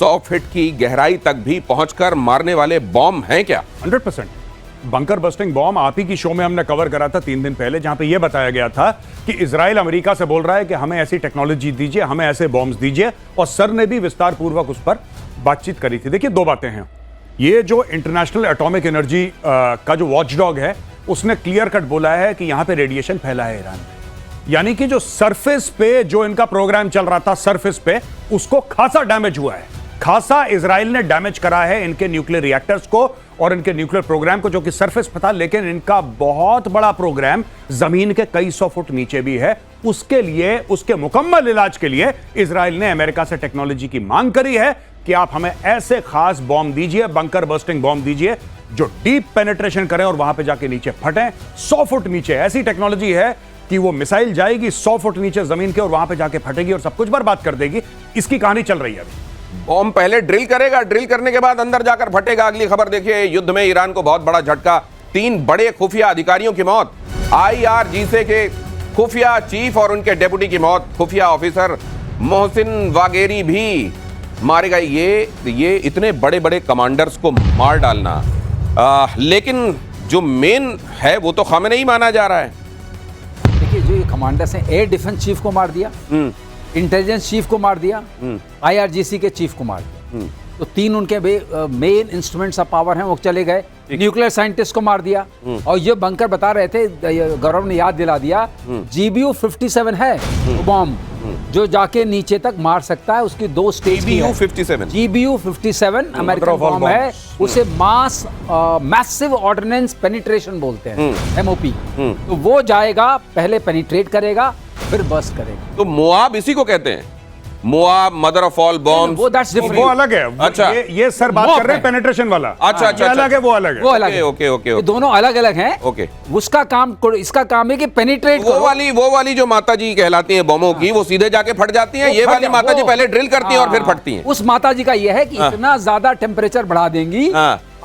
100 feet की गहराई तक भी पहुंचकर मारने वाले बॉम्ब हैं क्या? 100%। बंकर बस्टिंग बॉम्ब आप ही की शो में हमने कवर करा था 3 दिन पहले, जहां पे यह बताया गया था कि इजराइल अमेरिका से बोल रहा है कि हमें ऐसी टेक्नोलॉजी दीजिए, हमें ऐसे बॉम्ब्स दीजिए, और सर ने भी विस्तार पूर्वक उस पर बातचीत करी थी। देखिए, 2 बातें हैं। ये जो इंटरनेशनल एटॉमिक एनर्जी का जो वॉचडॉग है, उसने क्लियर कट बोला है कि यहां पे रेडिएशन फैला है ईरान में, यानी कि जो सरफेस पे जो इनका प्रोग्राम चल रहा था, सरफेस पे उसको खासा डैमेज हुआ है, खासा इजराइल ने डैमेज करा है इनके न्यूक्लियर रिएक्टर्स को और इनके न्यूक्लियर प्रोग्राम को, जो कि सरफेस पे था, लेकिन इनका बहुत बड़ा प्रोग्राम जमीन के कई 100 फुट नीचे भी है। उसके लिए, उसके मुकम्मल इलाज के लिए इजराइल ने अमेरिका से टेक्नोलॉजी की मांग करी है कि आप हमें ऐसे खास बॉम्ब दीजिए, बंकर बस्टिंग बॉम्ब दीजिए, जो डीप पेनिट्रेशन करें और वहां पे जाके नीचे फटें 100 फुट नीचे। ऐसी टेक्नोलॉजी है कि वो मिसाइल जाएगी 100 फुट नीचे जमीन के और वहां पे जाके फटेगी और सब कुछ बर्बाद कर देगी। इसकी कहानी चल रही है अभी। बॉम्ब पहले ड्रिल करेगा, ड्रिल करने के बाद अंदर जाकर फटेगा। अगली खबर देखिए, युद्ध में ईरान को बहुत बड़ा झटका, 3 बड़े खुफिया अधिकारियों की मौत। IRGC के खुफिया चीफ और उनके डेप्यूटी की मौत। खुफिया ऑफिसर मोहसिन वागेरी भी मारे गए। ये इतने बड़े बड़े कमांडर्स को मार डालना, लेकिन जो मेन है वो तो खामेनेई माना जा रहा है। देखिए, जो ये कमांडर्स हैं, एयर डिफेंस चीफ को मार दिया, इंटेलिजेंस चीफ को मार दिया, IRGC के चीफ को मार दिया। तो 3 उनके मेन इंस्ट्रूमेंट्स ऑफ पावर हैं, वो चले गए। न्यूक्लियर साइंटिस्ट को मार दिया। और ये बंकर बता रहे थे, गौरव ने याद दिला दिया, GBU 57 है बॉम्ब जो जाके नीचे तक मार सकता है। उसकी 2 स्टेज की है। GBU 57 अमेरिकन बॉम्ब है, उसे मैसिव ऑर्डिनेंस पेनिट्रेशन बोलते हैं, MOP। तो वो जाएगा, पहले पेनिट्रेट करेगा, फिर बस्ट करेगा। तो मोआब इसी को कहते हैं, Moab, mother of all bombs. वो अलग है। अच्छा, ये सर बात कर रहे हैं पेनिट्रेशन वाला। अच्छा, अलग है, वो अलग है। वो अलग है। ओके। दोनों अलग अलग हैं। ओके। उसका काम, इसका काम है कि पेनिट्रेट। वो वाली जो माताजी कहलाती हैं बमों की, वो सीधे जाके फट जाती हैं। ये वाली माताजी पहले ड्रिल करती हैं और फिर फटती हैं। उस माताजी का ये है कि इतना ज्यादा टेम्परेचर बढ़ा देंगी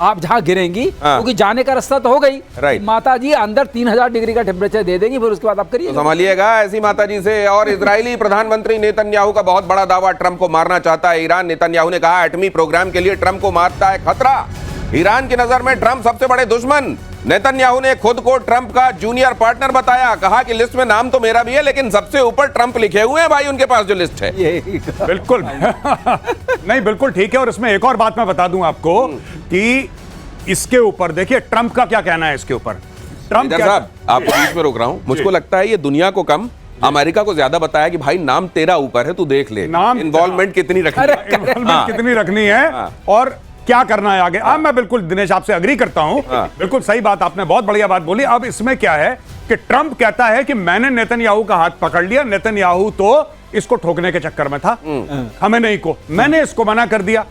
आप जहां गिरेंगी, क्योंकि जाने का रास्ता तो हो गई। राइट। माताजी अंदर 3000 डिग्री का टेम्परेचर दे देंगी, फिर उसके बाद आप करिए। तो संभालिएगा ऐसी माताजी से। और इजरायली प्रधानमंत्री नेतन्याहू का बहुत बड़ा दावा, ट्रंप को मारना चाहता है ईरान। नेतन्याहू ने कहा, एटमी प्रोग्राम के लिए ट्रंप को मारता है खतरा। ईरान की नजर में ट्रंप सबसे बड़े दुश्मन। नेतन्याहू ने खुद को ट्रंप का जूनियर पार्टनर बताया। कहा कि लिस्ट में नाम तो मेरा भी है, लेकिन सबसे ऊपर ट्रंप लिखे हुए हैं भाई उनके पास जो लिस्ट है। बिल्कुल नहीं, बिल्कुल ठीक है। और इसमें एक और बात मैं बता दूं आपको कि इसके ऊपर देखिए ट्रंप का क्या कहना है इसके ऊपर। ट्रंप साहब, आपको बीच में रोक रहा हूं। मुझको लगता है ये दुनिया को कम, अमेरिका को ज्यादा बताया कि भाई नाम तेरा ऊपर है, तू देख ले नाम इन्वॉल्वमेंट कितनी रखनी है और क्या करना है आगे। अब मैं बिल्कुल दिनेश आपसे अग्री करता हूं। बिल्कुल सही बात, आपने बहुत बढ़िया बात बोली। अब इसमें क्या है कि ट्रंप कहता है कि मैंने नेतन्याहू का हाथ पकड़ लिया, नेतन्याहू तो इसको ठोकने के चक्कर में था, खमेनेई को, मैंने इसको मना कर दिया।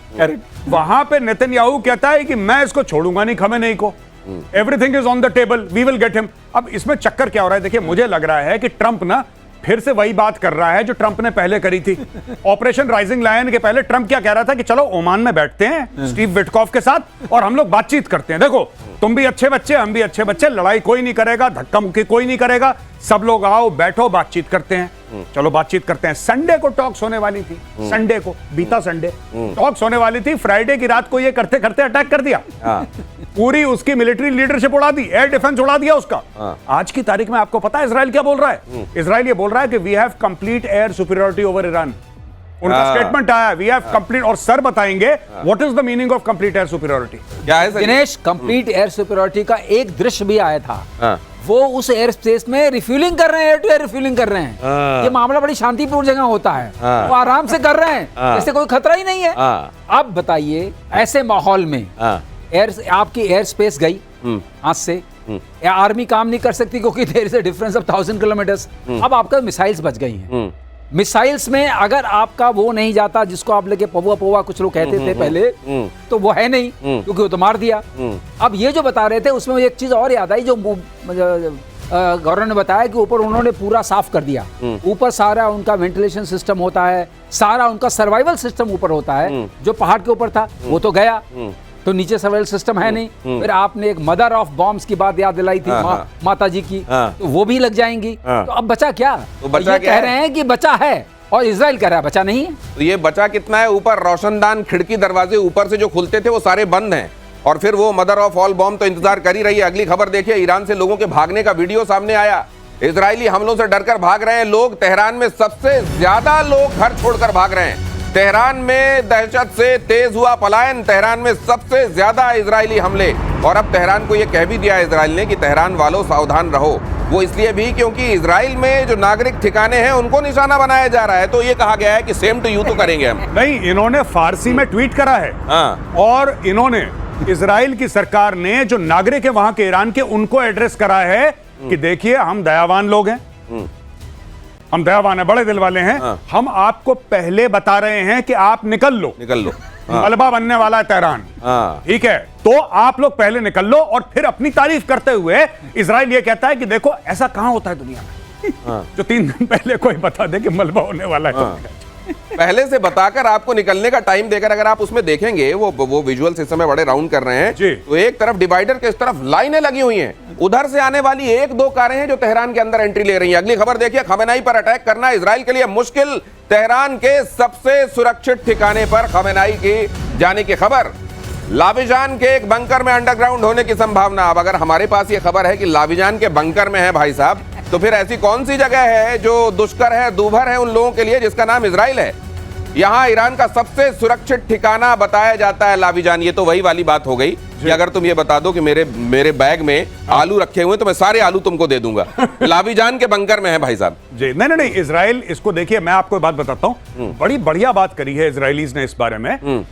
वहां पे नेतन्याहू कहता है कि मैं इसको छोड़ूंगा नहीं, खमेनेई को। Everything is on the table, we will get him. अब इसमें चक्कर क्या हो रहा है, देखिए मुझे लग रहा है कि ट्रंप ना फिर से वही बात कर रहा है जो ट्रंप ने पहले करी थी। ऑपरेशन राइजिंग लायन के पहले ट्रंप क्या कह रहा था कि चलो ओमान में बैठते हैं स्टीव विटकॉफ के साथ और हम लोग बातचीत करते हैं। देखो, तुम भी अच्छे बच्चे, हम भी अच्छे बच्चे, लड़ाई कोई नहीं करेगा, धक्का मुक्की कोई नहीं करेगा, सब लोग आओ बैठो, बातचीत करते हैं। चलो बातचीत करते हैं। संडे को टॉक्स होने वाली थी, संडे को, बीता संडे टॉक्स होने वाली थी। फ्राइडे की रात को ये करते करते अटैक कर दिया, पूरी उसकी मिलिट्री लीडरशिप उड़ा दी, एयर डिफेंस उड़ा दिया उसका। आज की तारीख में आपको पता है इजराइल क्या बोल रहा है? इजराइल ये बोल रहा है कि we have complete air superiority over Iran. उनका स्टेटमेंट आया, वी हैव कंप्लीट। और सर बताएंगे what is the meaning of complete air superiority. क्या है दिनेश? कंप्लीट एयर सुपीरियरिटी का एक दृश्य भी आया था। वो उस एयर स्पेस में रिफ्यूलिंग कर रहे हैं, एयर टू एयर रिफ्यूलिंग कर रहे हैं। ये मामला बड़ी शांतिपूर्ण जगह होता है, वो आराम से कर रहे हैं, जैसे कोई खतरा ही नहीं है। अब बताइए, ऐसे माहौल में आपकी एयर स्पेस गई हाथ से, आर्मी काम नहीं कर सकती क्योंकि there is a difference of 1000 kilometres. अब आपका मिसाइल्स बच गई हैं। मिसाइल्स में अगर आपका वो नहीं जाता, जिसको आप लेके पौवा पौवा कुछ लोग कहते थे पहले, तो वो है नहीं, क्योंकि वो तो मार दिया। अब ये जो बता रहे थे उसमें मुझे एक चीज और याद आई, जो गौरव ने बताया कि ऊपर उन्होंने पूरा साफ कर दिया। ऊपर सारा उनका वेंटिलेशन सिस्टम होता है, सारा उनका सर्वाइवल सिस्टम ऊपर होता है। जो पहाड़ के ऊपर था वो तो गया, तो नीचे सर्वाइवल सिस्टम है नहीं। फिर आपने एक मदर ऑफ बॉम्ब्स की बात याद दिलाई थी, माता जी की, तो वो भी लग जाएंगी। तो अब बचा क्या? तो बचा ये क्या कह रहे हैं कि बचा है, और इजराइल कह रहा है बचा नहीं है। तो ये बचा कितना है? ऊपर रोशनदान खिड़की दरवाजे ऊपर से जो खुलते थे वो सारे बंद हैं, और फिर वो मदर ऑफ ऑल बॉम्ब तो इंतजार कर ही रही है। अगली खबर देखिए, ईरान से लोगों के भागने का वीडियो सामने आया। इजरायली हमलों से डरकर भाग रहे हैं लोग। तेहरान में सबसे ज्यादा लोग घर छोड़कर भाग रहे हैं। तेहरान में दहशत से तेज हुआ पलायन। तेहरान में सबसे ज्यादा इजरायली हमले, और अब तेहरान को यह कह भी दिया इजराइल ने कि तेहरान वालों सावधान रहो। वो इसलिए भी क्योंकि इजराइल में जो नागरिक ठिकाने हैं उनको निशाना बनाया जा रहा है। तो ये कहा गया है कि सेम टू यू तो करेंगे हम। नहीं, इन्होंने फारसी में ट्वीट करा है। हाँ। और इन्होंने इजराइल की सरकार ने जो नागरिक है वहां के ईरान के, उनको एड्रेस करा है कि देखिए हम दयावान लोग हैं, हम दयावान है, बड़े दिल वाले हैं। हाँ। हम आपको पहले बता रहे हैं कि आप निकल लो। हाँ। मलबा बनने वाला है तेहरान। हाँ। ठीक है, तो आप लोग पहले निकल लो। और फिर अपनी तारीफ करते हुए इजराइल ये कहता है कि देखो ऐसा कहां होता है दुनिया में। हाँ। जो 3 दिन पहले कोई बता दे कि मलबा होने वाला है। हाँ। पहले से बताकर आपको निकलने का टाइम देकर, अगर आप उसमें देखेंगे वो विजुअल्स इस समय बड़े राउंड कर रहे हैं जी। तो एक तरफ डिवाइडर के इस तरफ लाइनें लगी हुई हैं। उधर से आने वाली 1-2 कारें हैं जो तेहरान के अंदर एंट्री ले रही हैं। अगली खबर देखिए, खमेनाई पर अटैक करना इजराइल के लिए मुश्किल। तेहरान के सबसे सुरक्षित ठिकाने पर खमेनाई की जाने की खबर। लाविजान के एक बंकर में अंडरग्राउंड होने की संभावना। अब अगर हमारे पास ये खबर है कि लाविजान के बंकर में है भाई साहब, तो फिर ऐसी कौन सी जगह है जो दुष्कर है, दूभर है उन लोगों के लिए, जिसका नाम इजराइल है। यहां ईरान का सबसे सुरक्षित ठिकाना बताया जाता है लाविजान। ये तो वही वाली बात हो गई कि अगर तुम ये बता दो कि मेरे बैग में आलू रखे हुए तो मैं सारे आलू तुमको दे दूंगा। लाविजान के बंकर में है भाई साहब जी। नहीं, इजराइल इसको देखिए, मैं आपको बात बताता हूं, बड़ी बढ़िया बात करी है इजरायलीज ने इस बारे में।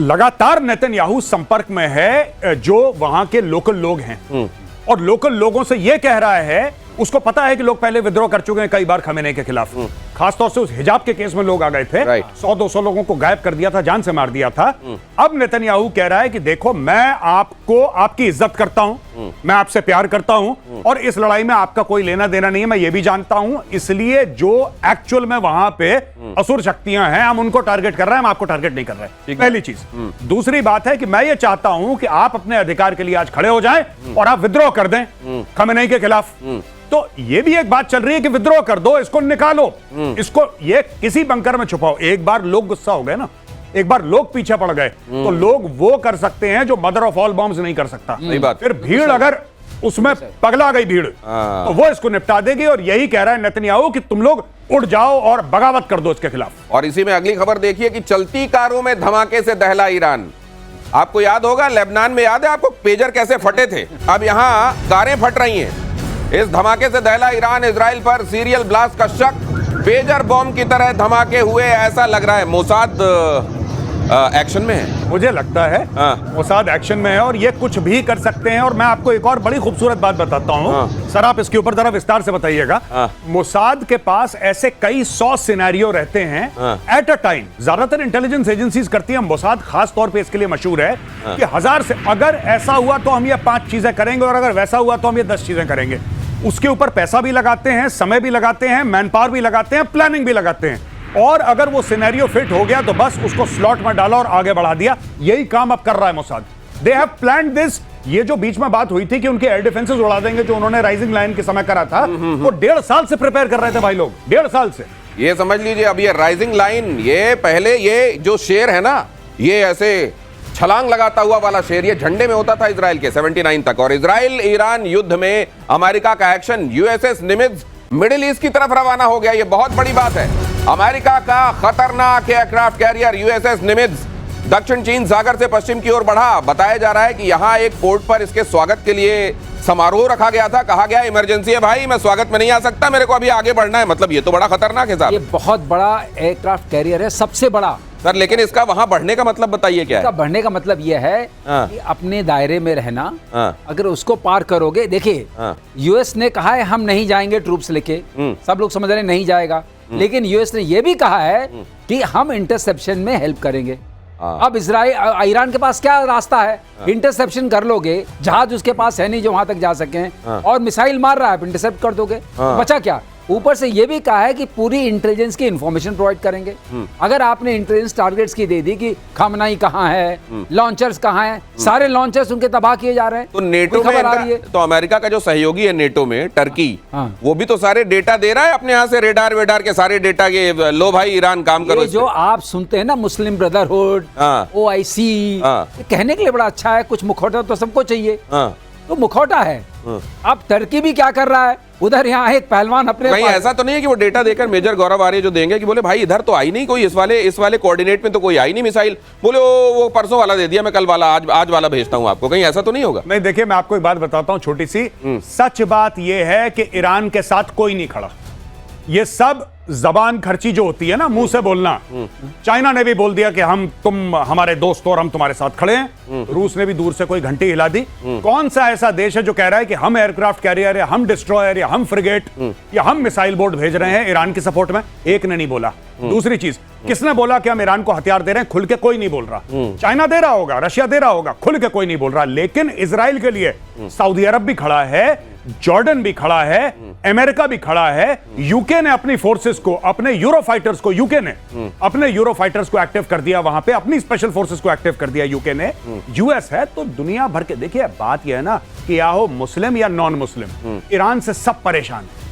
लगातार नेतन्याहू संपर्क में है जो वहां के लोकल लोग हैं, और लोकल लोगों से यह कह रहा है, उसको पता है कि लोग पहले विद्रोह कर चुके हैं कई बार खमेनी के खिलाफ। खासतौर से उस हिजाब के केस में लोग आ गए थे। 100-200 लोगों को गायब कर दिया था, जान से मार दिया था। अब नेतन्याहू कह रहा है कि देखो मैं आपको, आपकी इज्जत करता हूं, मैं आपसे प्यार करता हूं, और इस लड़ाई में आपका कोई लेना देना नहीं है, मैं ये भी जानता हूं। इसलिए जो एक्चुअल में वहां पे असुर शक्तियां हैं, हम उनको टारगेट कर रहे हैं, हम आपको टारगेट नहीं कर रहे। पहली चीज। दूसरी बात है कि मैं ये चाहता हूं कि आप अपने अधिकार के लिए आज खड़े हो जाएं और आप विद्रोह कर दें खमेनी के खिलाफ। तो ये भी एक बात चल रही है कि विद्रोह कर दो, इसको निकालो, इसको ये किसी बंकर में छुपाओ। एक बार लोग गुस्सा हो गए ना, एक बार लोग पीछे पड़ गए, तो लोग वो कर सकते हैं जो मदर ऑफ ऑल बॉम्ब्स नहीं कर सकता। सही बात। फिर भीड़ अगर उसमें पगला गई भीड़, तो वो इसको निपटा देगी। और यही कह रहा है नेतन्याहू कि तुम लोग उठ जाओ और बगावत कर दो इसके खिलाफ। और इसी में अगली खबर देखिए कि चलती कारों में धमाके से दहला ईरान। आपको याद होगा लेबनान में, याद है आपको पेजर कैसे फटे थे? अब यहां कारें फट रही हैं। इस धमाके से दहला ईरान। इजराइल पर सीरियल ब्लास्ट का शक। पेजर बॉम्ब की तरह धमाके हुए, ऐसा लग रहा है मोसाद एक्शन में है। मुझे लगता है मोसाद एक्शन में है, और ये कुछ भी कर सकते हैं। और मैं आपको एक और बड़ी खूबसूरत बात बताता हूं, सर आप इसके ऊपर जरा विस्तार से बताइएगा। मोसाद के पास ऐसे कई 100 सिनेरियो रहते हैं एट अ टाइम। ज्यादातर इंटेलिजेंस एजेंसीज करती हैं, मोसाद खास तौर पे इसके लिए मशहूर है कि 1000 से, अगर ऐसा हुआ तो हम ये 5 चीजें करेंगे, और अगर वैसा हुआ तो हम ये 10 चीजें करेंगे। उसके ऊपर पैसा भी लगाते हैं, समय भी लगाते हैं, मैन पावर भी लगाते हैं, प्लानिंग भी लगाते हैं। और अगर वो सिनेरियो फिट हो गया तो बस उसको स्लॉट में डाला और आगे बढ़ा दिया। यही काम अब कर रहा है Mossad. They have planned this. ये जो बीच में बात हुई थी कि उनके एयर डिफेंसेस उड़ा देंगे, जो उन्होंने राइजिंग लाइन के समय करा था, वो 1.5 साल से प्रिपेयर कर रहे थे भाई लोग, 1.5 साल से। ये समझ लीजिए, अब ये राइजिंग लाइन, ये पहले ये जो शेर है ना, ये ऐसे छलांग लगाता हुआ वाला शेर, ये झंडे में होता था इजराइल के 79 तक। और इजराइल ईरान युद्ध में अमेरिका का एक्शन, यूएसएस निमित्ज मिडिल ईस्ट की तरफ रवाना हो गया। ये बहुत बड़ी बात है। अमेरिका का खतरनाक एयरक्राफ्ट कैरियर यूएसएस निमित्ज दक्षिण चीन सागर से पश्चिम की ओर बढ़ा। बताया जा रहा है कि यहां एक पोर्ट पर इसके स्वागत के लिए समारोह रखा गया था। कहा गया इमरजेंसी है भाई, मैं स्वागत में नहीं आ सकता, मेरे को अभी आगे बढ़ना है। मतलब ये तो बड़ा खतरनाक है साहब। ये बहुत बड़ा एयरक्राफ्ट कैरियर है, सबसे बड़ा सर। लेकिन इसका वहां बढ़ने का मतलब बताइए क्या है? इसका बढ़ने का मतलब यह है कि अपने दायरे में रहना। अगर उसको पार करोगे, देखिए यूएस ने कहा है हम नहीं जाएंगे ट्रूप्स लेके, सब लोग समझ रहे हैं नहीं जाएगा। लेकिन यूएस ने यह भी कहा है कि हम इंटरसेप्शन में हेल्प करेंगे। अब इजराइल, ईरान के पास क्या रास्ता है? इंटरसेप्शन कर लोगे, जहाज उसके पास है नहीं जो वहां तक जा सके, और मिसाइल मार रहा है, इंटरसेप्ट कर दोगे, बचा क्या? ऊपर से ये भी कहा है कि पूरी इंटेलिजेंस की इंफॉर्मेशन प्रोवाइड करेंगे। अगर आपने इंटेलिजेंस टारगेट्स की दे दी कि खमनाई कहाँ है, लॉन्चर्स कहाँ हैं, सारे लॉन्चर्स उनके तबाह किए जा रहे हैं। तो नेटो कोई में खबर आ रही है? तो अमेरिका का जो सहयोगी है नेटो में, टर्की, हाँ। वो भी तो सारे डेटा दे रहा है अपने यहाँ से, रेडार वेडार के सारे डेटा के, लो भाई ईरान काम करो ये इस जो पे। आप सुनते हैं ना, मुस्लिम ब्रदरहुड, हाँ। OIC, हाँ। ये कहने के लिए बड़ा अच्छा है, कुछ मुखौटा तो सबको चाहिए, हाँ। तो मुखौटा है। अब टर्की भी क्या कर रहा है, उधर यहाँ एक पहलवान अपने कहीं ऐसा तो नहीं है कि वो डेटा देकर मेजर गौरव आर्य जो देंगे कि बोले भाई इधर तो आई नहीं कोई, इस वाले कोऑर्डिनेट में तो कोई आई नहीं मिसाइल, बोले वो परसों वाला दे दिया, मैं कल वाला आज वाला भेजता हूं आपको, कहीं ऐसा तो नहीं होगा? नहीं, देखिए मैं आपको एक बात बताता हूं छोटी सी। सच बात यह है कि ईरान के साथ कोई नहीं खड़ा। ये सब जबान खर्ची जो होती है ना, मुंह से बोलना। चाइना ने भी बोल दिया कि तुम हमारे दोस्त हो और हम तुम्हारे साथ खड़े हैं। रूस ने भी दूर से कोई घंटी हिला दी। कौन सा ऐसा देश है जो कह रहा है कि हम एयरक्राफ्ट कैरियर या हम डिस्ट्रॉयर या हम फ्रिगेट या हम मिसाइल बोट भेज रहे हैं ईरान की सपोर्ट में? एक ने नहीं बोला। दूसरी चीज, किसने बोला कि हम ईरान को हथियार दे रहे हैं? खुल के कोई नहीं बोल रहा। चाइना दे रहा होगा, रशिया दे रहा होगा, खुल के कोई नहीं बोल रहा। लेकिन इजराइल के लिए सऊदी अरब भी खड़ा है, जॉर्डन भी खड़ा है, अमेरिका भी खड़ा है। यूके ने अपनी फोर्सेस को, अपने यूरो फाइटर्स को, यूके ने अपने यूरो फाइटर्स को एक्टिव कर दिया वहां पे, अपनी स्पेशल फोर्सेस को एक्टिव कर दिया यूके ने। यूएस है। तो दुनिया भर के, देखिए बात यह है ना कि या हो मुस्लिम या नॉन मुस्लिम, ईरान से सब परेशान है।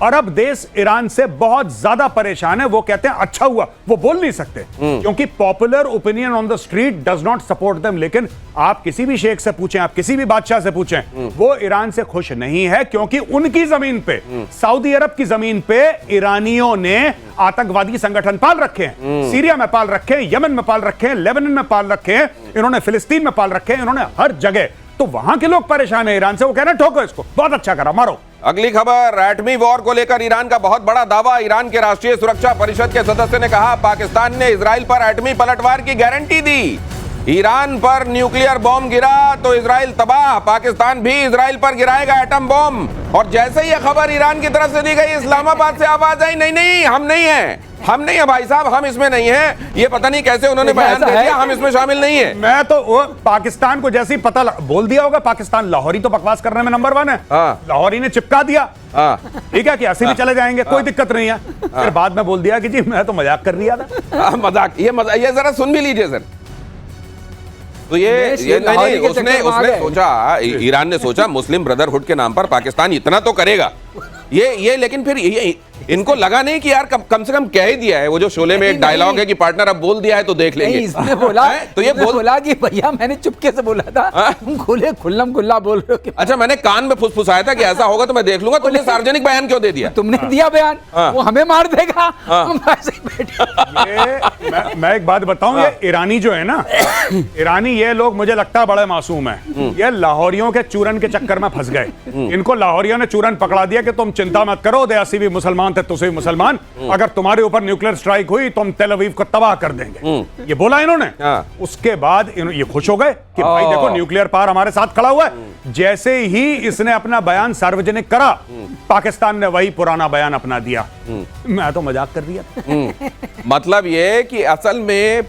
अरब देश ईरान से बहुत ज्यादा परेशान है। वो कहते हैं अच्छा हुआ, वो बोल नहीं सकते क्योंकि popular opinion on the street does not support them. लेकिन आप किसी भी शेख से पूछें, आप किसी भी बादशाह से पूछें, वो ईरान से खुश नहीं है क्योंकि उनकी जमीन पे, सऊदी अरब की जमीन पे ईरानियों ने आतंकवादी संगठन पाल रखे हैं। सीरिया में पाल रखे हैं, यमन में पाल रखे हैं, लेबनान में पाल रखे हैं, इन्होंने फिलिस्तीन में पाल रखे हैं, इन्होंने हर जगह। तो वहां के लोग परेशान है ईरान से। वो कह रहे हैं ठोको इसको, बहुत अच्छा करा, मारो। अगली खबर, एटमी वॉर को लेकर ईरान का बहुत बड़ा दावा। ईरान के राष्ट्रीय सुरक्षा परिषद के सदस्य ने कहा पाकिस्तान ने इजराइल पर एटमी पलटवार की गारंटी दी। ईरान पर न्यूक्लियर बॉम्ब गिरा तो इजराइल तबाह, पाकिस्तान भी इजराइल पर गिराएगा एटम बॉम्ब। और जैसे ही यह खबर ईरान की तरफ से दी गई, इस्लामाबाद से आवाज आई, नहीं हम नहीं है भाई साहब, हम इसमें नहीं है। ये पता नहीं कैसे उन्होंने बयान दे दिया, हम इसमें शामिल नहीं है। मैं तो वो पाकिस्तान को जैसे ही पता बोल दिया होगा, पाकिस्तान लाहौरी तो बकवास करने में नंबर 1 है। लाहौरी ने चिपका दिया, ठीक है कि ऐसे भी चले जाएंगे, कोई दिक्कत नहीं है। फिर बाद में बोल दिया कि जी मैं तो मजाक कर रहा था। मजाक, ये जरा सुन भी लीजिए सर। तो ये नहीं, उसने सोचा, ईरान ने सोचा मुस्लिम ब्रदरहुड के नाम पर पाकिस्तान इतना तो करेगा। ये लेकिन फिर इनको लगा नहीं कि यार कम से कम कह ही दिया है। वो जो शोले में एक डायलॉग है कि पार्टनर अब बोल दिया है तो देख लेंगे। इसने बोला तो ये बोला कि भैया मैंने चुपके से बोला था, तुम खुले खुल्लम खुल्ला बोल रहे हो। अच्छा, मैंने कान में फुसफुसाया था कि ऐसा होगा तो मैं देख लूंगा। तुमने सार्वजनिक बयान क्यों दे दिया? तुमने दिया बयान, वो हमें मार देगा, हम ऐसे बैठे। मैं एक बात बताऊं, ये ईरानी जो है ना, ईरानी ये लोग मुझे लगता है बड़े मासूम है। ये लाहौरियों के चूरन के चक्कर में फंस गए। इनको लाहौरियों ने चूरन पकड़ा दिया कि तुम चिंता मत करो, देसी भी मुसलमान थे, तुसे भी मुसलमान, अगर तुम्हारे ऊपर न्यूक्लियर स्ट्राइक हुई तो हम तेल अवीव को तबाह कर देंगे। ये बोला इन्होंने। उसके बाद ये खुश हो गए कि भाई देखो न्यूक्लियर पावर हमारे साथ खड़ा हुआ है। जैसे ही इसने अपना बयान सार्वजनिक करा, पाकिस्तान ने वही पुराना बयान अपना दिया। मैं तो मजाक कर दिया। मतलब ये कि असल में